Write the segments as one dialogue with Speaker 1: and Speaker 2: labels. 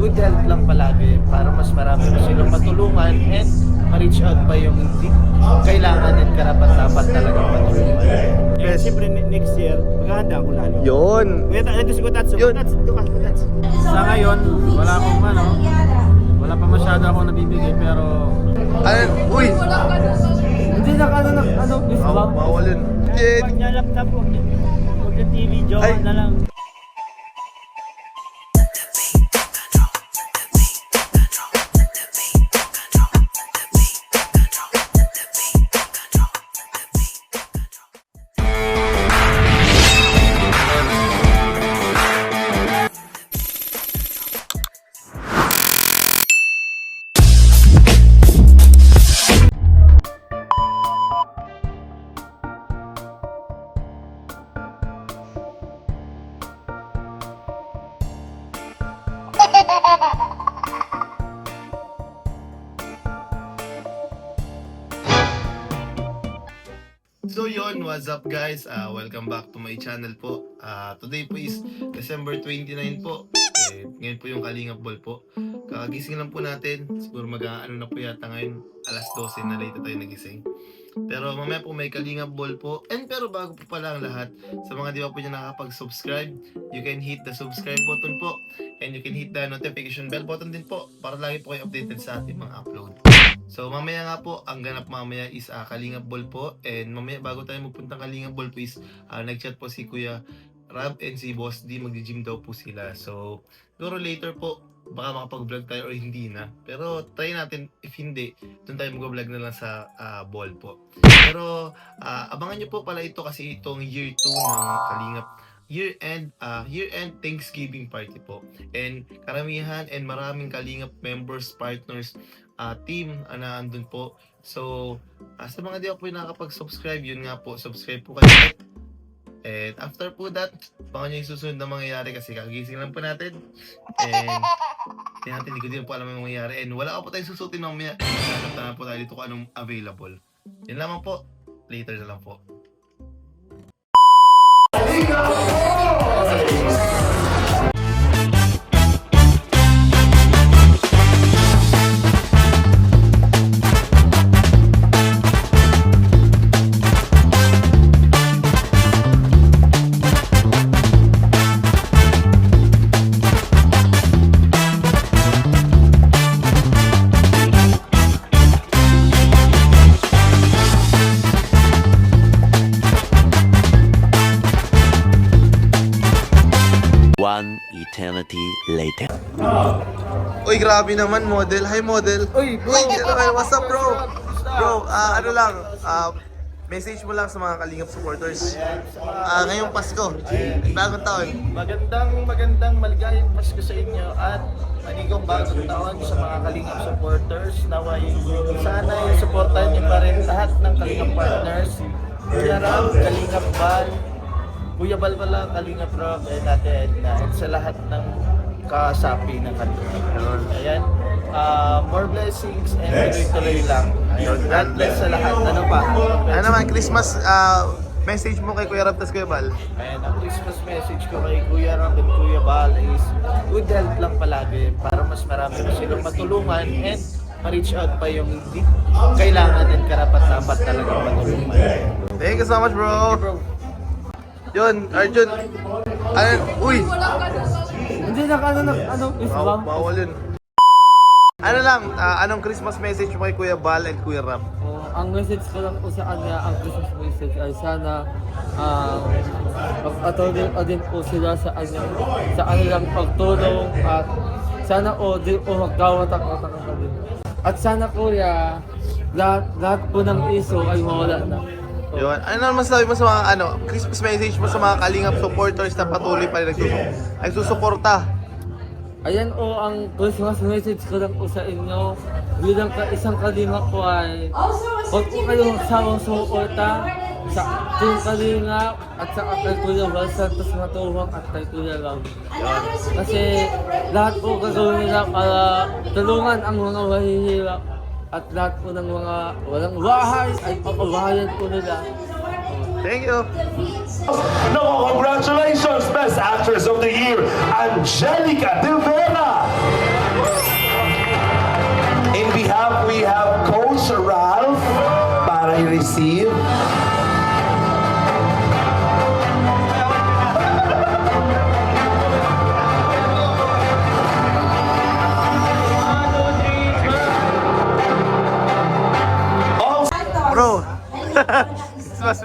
Speaker 1: good health lang palagi para mas marami pa silang matulungan and ma-reach out pa yung hindi kailangan and karapat-dapat talagang matulungan.
Speaker 2: Eh, siyempre next year, maghahanda ako lalo.
Speaker 3: Yun.
Speaker 2: Kuya, ito si Kutats.
Speaker 3: Yun.
Speaker 2: Kutats. Sa ngayon, wala akong wala pa masyado ako nabibigay pero
Speaker 3: Uy!
Speaker 1: Hindi na
Speaker 3: Bawal yun. Jen!
Speaker 2: pag niya laptop ko, huwag na TV, jowa
Speaker 3: Ay.
Speaker 2: na lang.
Speaker 3: So yun, what's up guys? Welcome back to my channel po. Today po is December 29 po. Ngayon po yung Kalingap Ball po. Kakagising lang po natin. Siguro mag-ano na po yata ngayon. Alas 12 na late tayo nagising. Pero mamaya po may Kalingap Ball po. And pero bago po pala ang lahat, sa mga di pa po nyo nakakapag-subscribe, you can hit the subscribe button po. And you can hit the notification bell button din po para lagi po kayo updated sa ating mga upload. So mamaya nga po, ang ganap mamaya is Kalingap Ball po. And mamaya bago tayo magpuntang Kalingap Ball please, nag-chat po si Kuya Rab and si Boss D, magdi-gym daw po sila. So siguro later po, baka makapag-vlog tayo or hindi na. Pero try natin, if hindi, doon tayo mag-vlog na lang sa ball po. Pero abangan nyo po pala ito kasi itong year 2 ng Kalingap year-end Thanksgiving party po. And karamihan and maraming Kalingap members, partners, team na andun po. So, sa mga di pa po yung nakakapag-subscribe, yun nga po, subscribe po kayo. And after po that, baka nyo yung susunod na mangyayari kasi kagising lang po natin. And hindi ko din po alam yung mangyayari. And wala pa po tayong susutin mamaya. Hanap na po tayo dito kung anong available. Yan lamang po. Later na lang po.
Speaker 4: One eternity later.
Speaker 3: Uy, grabe naman, model. Hi, model.
Speaker 1: Uy, bro.
Speaker 3: What's up, bro? Bro, ano lang, message mo lang sa mga Kalingap supporters. Ngayong Pasko, bagong taon.
Speaker 1: Magandang maligayang Pasko sa inyo at manigong bagong taon sa mga Kalingap supporters. Naway sana yung supportan niyo pa rin lahat ng Kalingap partners. Kuya Ram, Kalingap Bal, Kuya Bal pala, Kalingap Rock, and natin and sa lahat ng kasapi ng Kalingap. Ayan. More blessings and tuloy-tuloy lang. God bless sa lahat. Ano pa?
Speaker 3: Ano naman, Christmas message mo kay Kuya Rab tas Kuya Bal?
Speaker 1: Ayan, ang Christmas message ko kay Kuya Ram and Kuya Bal is good health lang palagi para mas marami pa silang matulungan and ma-reach out pa yung hindi kailangan and karapat-dapat talagang matulungan.
Speaker 3: Thank you so much, bro. Yun, Arjun. Uy!
Speaker 1: Hindi
Speaker 3: Bawal yun. Ano lang, anong Christmas message mo kay Kuya Bal and Kuya Rab?
Speaker 5: Ang message ko lang po sa kanya, ang Christmas message ay sana magpatuloy din po sila sa kanilang pagtulong at sana di po magkawatak-watak ka din. At sana kuya, lahat po ng iso ay mawala na.
Speaker 3: Yun. Ano naman sabi mo sa mga Christmas message mo sa mga Kalingap supporters na patuloy pa rin nagsusuporta?
Speaker 5: Ayan o, ang Christmas message ko lang po sa inyo. Bilang isang Kalingap po ay huwag po kayong magsawang sumuporta sa Team Kalingap at sa kay Kuya Val Santos Matuwang at kay Kuya Ram. Kasi lahat po gagawin nila para tulungan ang mga mahihirap at lahat po ng mga walang bahay ay papabahayan po nila.
Speaker 3: Thank you.
Speaker 6: No, congratulations, Best Actress of the Year, Angelica De Vera.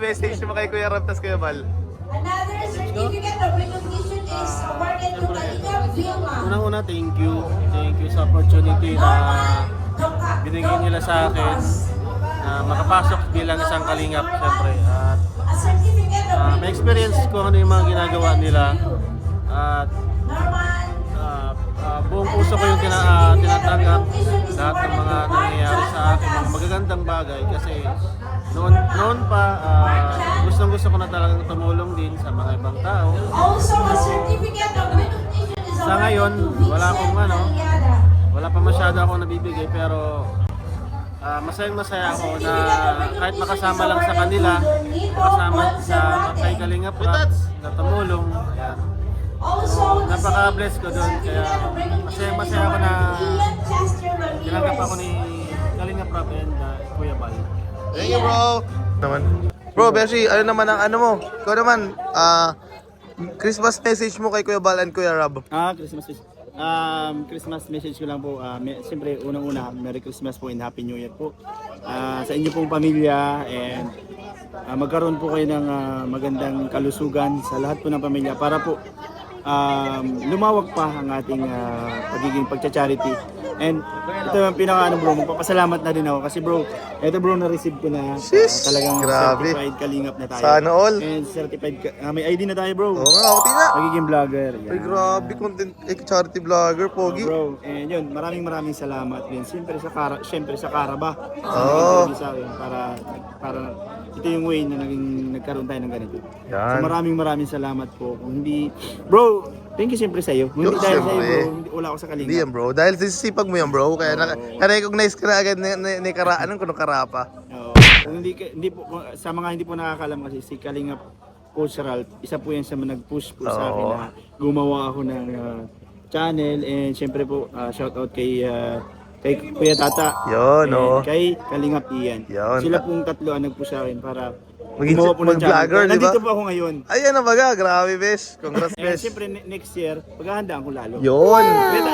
Speaker 3: message mo kay Kuya Rob tas Kuya Bal?
Speaker 6: Another certificate of recognition is awarded to Kalingap Vilma.
Speaker 2: Unang-una, thank you. Thank you sa opportunity na binigay nila sa akin na makapasok bilang isang kalingap, syempre. At
Speaker 6: A certificate of
Speaker 2: may experience ko ano yung mga ginagawa nila. At
Speaker 6: Norman.
Speaker 2: buong puso ko yung tinatanggap lahat ng mga nangyayari sa akin, mga magagandang bagay kasi noon pa gustong-gusto ko na talagang tumulong din sa mga ibang tao.
Speaker 6: Also, a certificate of recognition is
Speaker 2: Sa ngayon,
Speaker 6: awarded to
Speaker 2: wala akong
Speaker 6: Vincent
Speaker 2: ano.
Speaker 6: Aliada.
Speaker 2: Wala pa masyado ako nabibigay pero masayang-masaya ako na kahit makasama lang sa kanila, makasama sa kay Kalingap Rap na tumulong. Ayan.
Speaker 6: Also, the
Speaker 2: Napaka-bless ko doon, kaya
Speaker 6: certificate of recognition
Speaker 2: masaya
Speaker 6: is
Speaker 2: ako na
Speaker 6: awarded to Ian Chester
Speaker 2: tinanggap ako
Speaker 6: Ramirez.
Speaker 2: ni Kalingap Rap and Kuya Bal.
Speaker 3: Thank you, bro. Naman. Bro, Beshi, ano naman ang ano mo? Ikaw naman, Christmas message mo kay Kuya Bal and Kuya Rob.
Speaker 2: Christmas message ko lang po. Siyempre, unang-una, Merry Christmas po and Happy New Year po. Sa inyo pong pamilya and magkaroon po kayo ng magandang kalusugan sa lahat po ng pamilya para po lumawag pa ang ating pagiging pagcha-charity. And ito yung pinaka bro, magpapasalamat na rin ako kasi bro, ito bro na-receive ko na
Speaker 3: Sis,
Speaker 2: talagang
Speaker 3: grabe.
Speaker 2: certified kalingap na tayo.
Speaker 3: Sana all.
Speaker 2: And certified, may ID na tayo bro.
Speaker 3: Oo nga, okay na.
Speaker 2: Magiging vlogger.
Speaker 3: Ay, grabe, content, charity vlogger, Pogi.
Speaker 2: Bro, and yun, maraming salamat din. Siyempre sa Karaba.
Speaker 3: Oo.
Speaker 2: Sa akin para ito yung way na nagkaroon tayo ng ganito.
Speaker 3: Yan.
Speaker 2: So maraming salamat po. Kung hindi, bro, thank you siyempre sa iyo. Kung hindi dahil sa iyo,
Speaker 3: Siyempre.
Speaker 2: bro, wala ako sa
Speaker 3: Hindi
Speaker 2: Kalingap.
Speaker 3: yan, bro. Dahil sisipag mo yan, bro. Kaya na-recognize ka na agad ni Karaan kung Karapa.
Speaker 2: Oo. Kung hindi po, sa mga hindi po nakakalam kasi si Kalingap Coach Ralph, isa po yan sa mga nag-push po sa akin
Speaker 3: Oo.
Speaker 2: na gumawa ako ng channel and siyempre po shoutout kay Kuya Tata.
Speaker 3: Yun,
Speaker 2: and
Speaker 3: oo.
Speaker 2: kay Kalingap Ian.
Speaker 3: Yun.
Speaker 2: Sila pong tatlo ang nag-push sa akin para
Speaker 3: Maging
Speaker 2: gumawa po ng channel.
Speaker 3: mag-vlogger,
Speaker 2: Kaya
Speaker 3: di ba?
Speaker 2: nandito po ako ngayon.
Speaker 3: Ayan na baga, grabe, Besh. Congrats,
Speaker 2: And
Speaker 3: Besh.
Speaker 2: siyempre next year, paghahandaan ko lalo.
Speaker 3: Yun.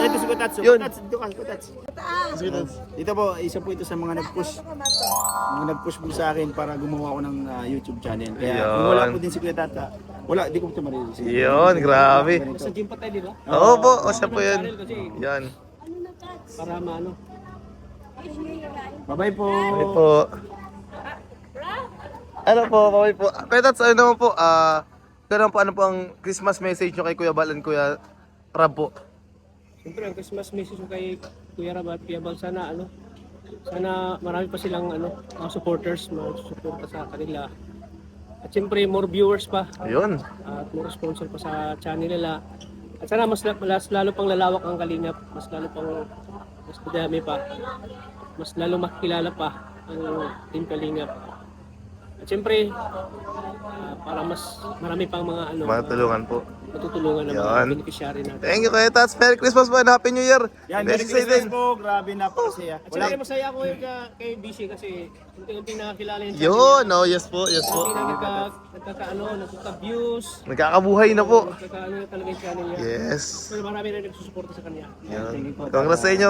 Speaker 2: Ito si Kutats.
Speaker 3: Yun.
Speaker 2: Kutats, dito ka, Kutats. Dito po, isa po ito sa mga nag-push. Mga nag-push po sa akin para gumawa ako ng YouTube channel. Kaya kung wala
Speaker 3: Yun.
Speaker 2: po din si Kuya Tata, wala, di ko ito maririnig.
Speaker 3: Yun, grabe.
Speaker 2: Sa gym pa tayo, di ba?
Speaker 3: Oo po, o siya po yan. Yan.
Speaker 2: Para maano. Bye-bye po.
Speaker 3: Bye po. Ano po, bye po. Pero that's ano naman po, pero ano po ang Christmas message nyo kay Kuya Bal and Kuya Rab po?
Speaker 7: Siyempre, ang Christmas message ko kay Kuya Rab at Kuya Bal, sana marami pa silang mga supporters, suporta sa kanila. At siyempre, more viewers pa
Speaker 3: Yun.
Speaker 7: at more sponsor pa sa channel nila. At sana mas lalo pang lalawak ang Kalingap, mas madami pa, mas lalo makilala pa ang Team Kalingap. At siyempre, para mas marami pang mga
Speaker 3: Mga tulungan po.
Speaker 7: matutulungan ng
Speaker 3: Yan.
Speaker 7: mga beneficiary natin.
Speaker 3: Thank you Kuya Tats. Merry Christmas po and Happy New Year.
Speaker 2: Yan,
Speaker 3: Best
Speaker 2: Merry Christmas
Speaker 3: excited.
Speaker 2: po. Grabe, napakasaya.
Speaker 7: At siyempre masaya ako yung kay BC kasi unti-unti nakakilala yung
Speaker 3: Yun, oh, yes po, yes po.
Speaker 7: Unti na nagkaka-views,
Speaker 3: Nagkakabuhay na po.
Speaker 7: nagkaka-ano na talaga yung channel niya.
Speaker 3: Yes.
Speaker 7: Pero marami na nagsusuporta sa kanya.
Speaker 3: Yan. Congrats sa inyo.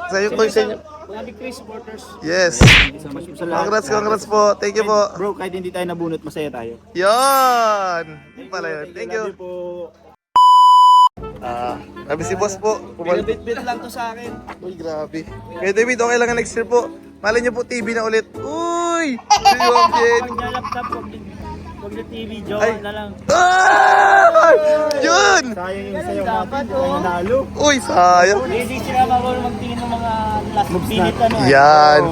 Speaker 3: Sa inyo po, sa inyo.
Speaker 7: Mga Big Chris supporters.
Speaker 3: Yes.
Speaker 2: So much po sa lahat.
Speaker 3: Congrats po. Thank you po.
Speaker 2: Bro, kahit hindi tayo nabunot, masaya tayo.
Speaker 3: Yan. Yun pala yun. Thank
Speaker 2: Love
Speaker 3: you.
Speaker 2: you po.
Speaker 3: Sabi si boss po.
Speaker 2: Pinabit-bit lang to sa akin.
Speaker 3: Uy, grabe. Kaya David, okay lang next year po. Malay niyo po TV na ulit. Uy! Si Ma'am Jen.
Speaker 2: laptop, wag na TV, jowa
Speaker 3: Ay.
Speaker 2: na lang.
Speaker 3: Ah! Yun!
Speaker 2: Sayang yung sayo natin, tayo nanalo.
Speaker 3: Uy, sayang.
Speaker 8: Hindi sila marunong magtingin ng mga last minute ano.
Speaker 3: Yan.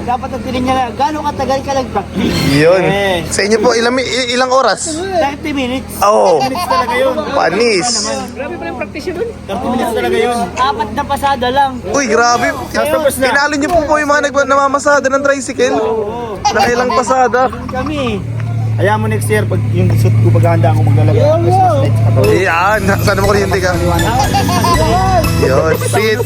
Speaker 8: Dapat ang tingin niya, gano'ng katagal ka nag-practice?
Speaker 3: Yun. Sa inyo po, ilang oras?
Speaker 8: 30 minutes.
Speaker 3: Oo.
Speaker 2: Minutes talaga yun.
Speaker 3: Panis.
Speaker 7: Grabe pa yung practice yun.
Speaker 2: 30 minutes talaga yun.
Speaker 8: 4 na pasada lang.
Speaker 3: Uy, grabe. Pinalo niyo po yung mga namamasada ng tricycle. Nakailang pasada.
Speaker 8: Kami.
Speaker 2: Hayaan mo next year, pag yung suit ko paghahanda ako maglalagay ng Christmas lights ka to.
Speaker 3: Yan. Sana mo kuryente ka. Yun. Sweet.